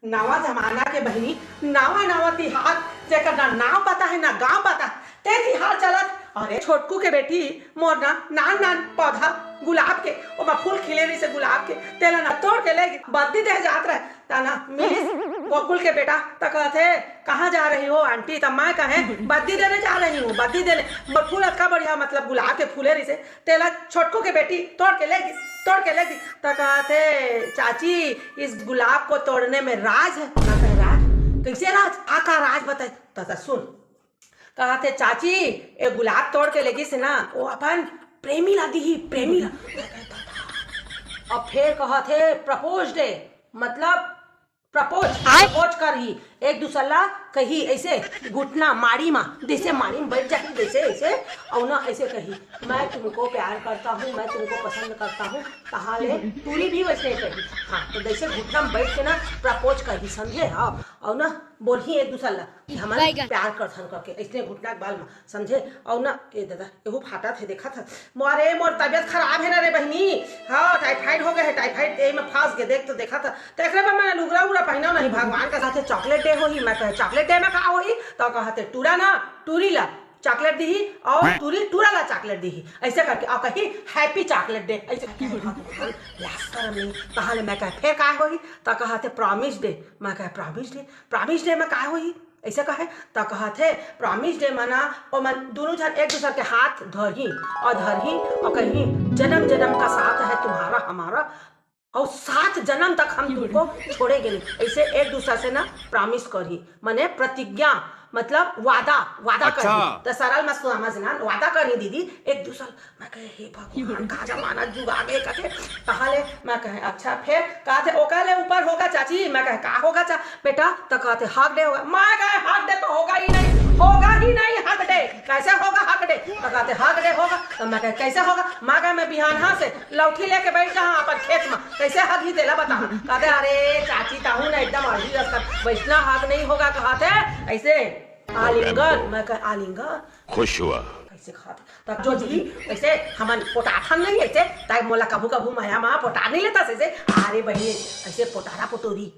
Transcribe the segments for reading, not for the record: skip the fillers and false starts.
नवा जमाना के बहनी नावा नावा तिहार जेकर ना नाव पता है ना गांव पता ते तिहार चलत। अरे छोटकू के बेटी मोर ना नान नान पौधा गुलाब के ओमा फूल खिले रही से गुलाब के तेला ना तोड़ के ले बद्दी दे जात रहे तना मिली गोकुल के बेटा त कहते कहाँ जा रही हो आंटी? तब मैं कहे बद्दी देने जा रही हूँ, बद्दी देने। फूल अच्छा बढ़िया मतलब गुलाब के फूले रही से तेला छोटकू के बेटी तोड़ के लेगी तो कहते चाची इस गुलाब को तोड़ने में राज है। राज कैसे राज? आका राज बताए तो सुन। कहते चाची ये गुलाब तोड़ के लेगी से ना वो अपन प्रेमी ला दी प्रेमी ला। अब फिर कहते प्रपोज डे मतलब प्रपोज कर ही एक दूसरा कही ऐसे घुटना मारी माँ जैसे मारी में बैठ जाती जैसे ऐसे और ना ऐसे कही मैं तुमको प्यार करता हूँ, मैं तुमको पसंद करता हूँ। कहाले पूरी भी वैसे कही। हाँ तो जैसे घुटना में बैठ के ना प्रपोज कही समझे। हाँ और ना बोल ही एक दूसरा कि हमारे प्यार करथन करके ऐसे घुटना के बाल में समझे। और ना ए दादा एहू फाटा थे देखा था मोरे मोर तबियत खराब है ना रे बहनी। हाँ टाइफाइड हो गया है, टाइफाइड में फांस के देख तो देखा था तो एक मैं लुगरा उगरा पहना नहीं। भगवान के साथ चॉकलेट डे हो ही मैं कहे चॉकलेट डे में का हो ही तो कहते टूरा ना टूरी ला चॉकलेट दी और टूरी टूरा ला चॉकलेट दी ऐसे करके और कही हैप्पी चॉकलेट डे ऐसे कहा मैं कहे फिर का हो ही तो कहते प्रॉमिस डे। मैं कहे प्रॉमिस डे में का हो ही ऐसे कहे तो कहते प्रॉमिस डे मना और मन दोनों जन एक दूसरे के हाथ धरही और कहीं जन्म जन्म का साथ है तुम्हारा हमारा और 7 जन्म तक हम तुमको छोड़ेंगे नहीं। ऐसे एक दूसरे से ना प्रॉमिस करी मने प्रतिज्ञा मतलब वादा अच्छा। करी तो सरल मत समझना वादा करी दीदी एक दूसरा। मैं कहे हे भगवान का जमाना जुग आ गए कहे कहाले। मैं कहे अच्छा फिर कहते ओकाले ऊपर होगा चाची। मैं कहे का होगा चा बेटा तो कहते हक डे होगा। मैं कहे हक डे तो होगा ही नहीं हक डे कैसे होगा हक डे तो कहते हक डे होगा। तो मैं कहे कैसे होगा? मैं कहे मैं बिहान से लौठी लेके बैठ जा अपन खेत में कैसे हक ही देला बता। कहते अरे चाची ताहू ना एकदम अड़ी वैसना हक नहीं होगा। कहते ऐसे आलिंगन। मैं कहे आलिंगन खुश हुआ कैसे खाते तब जो जी ऐसे हमन पोटाथन नहीं ऐसे ताकि मोला कभू माया माँ पोटा नहीं लेता ऐसे अरे बहनी ऐसे पोटारा पोटोरी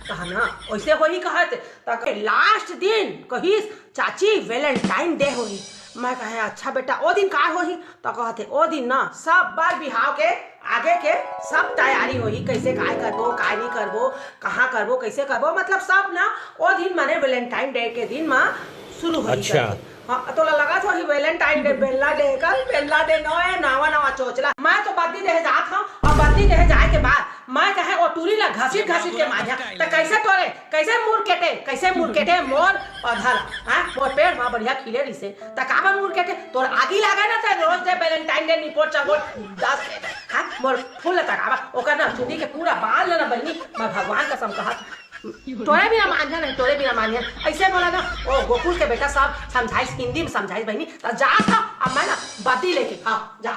कहा ना वैसे हो ही कहते तक लास्ट दिन कही चाची वैलेंटाइन डे हो ही। मैं कहे अच्छा बेटा ओ दिन का हो ही तो कहते ओ दिन ना सब बार बिहाव के आगे के सब तैयारी हो ही कैसे काय करबो काय नहीं करबो कहाँ करबो कैसे करबो मतलब सब ना ओ दिन माने वैलेंटाइन डे के दिन में शुरू हो। अच्छा हाँ तो लगा तो ही वैलेंटाइन डे बेला डे नवा चोचला। मैं तो बद्दी दे जात हूँ और बद्दी दे जाए के बाद मैं कहे ओ टूरी ला घसीट के मारिया तो कैसे तोरे कैसे मुर केटे मोर पौधा ला। हाँ मोर पेड़ वहाँ बढ़िया खिले रही से तो काबर मुर केटे तोर आगी लगा ना था रोज दे वैलेंटाइन डे निपोट चगो 10। हाँ मोर फूल तकावा ओकर ना चुनी के पूरा बाल लेना बहनी। मैं भगवान कसम कहा तोरे भी ना मानिया नहीं तोरे भी ना मानिया ऐसे बोला ना ओ गोकुल के बेटा सब समझाइस हिंदी में समझाइस बहनी तो जा था अब मैं ना बद्दी लेके हाँ जा।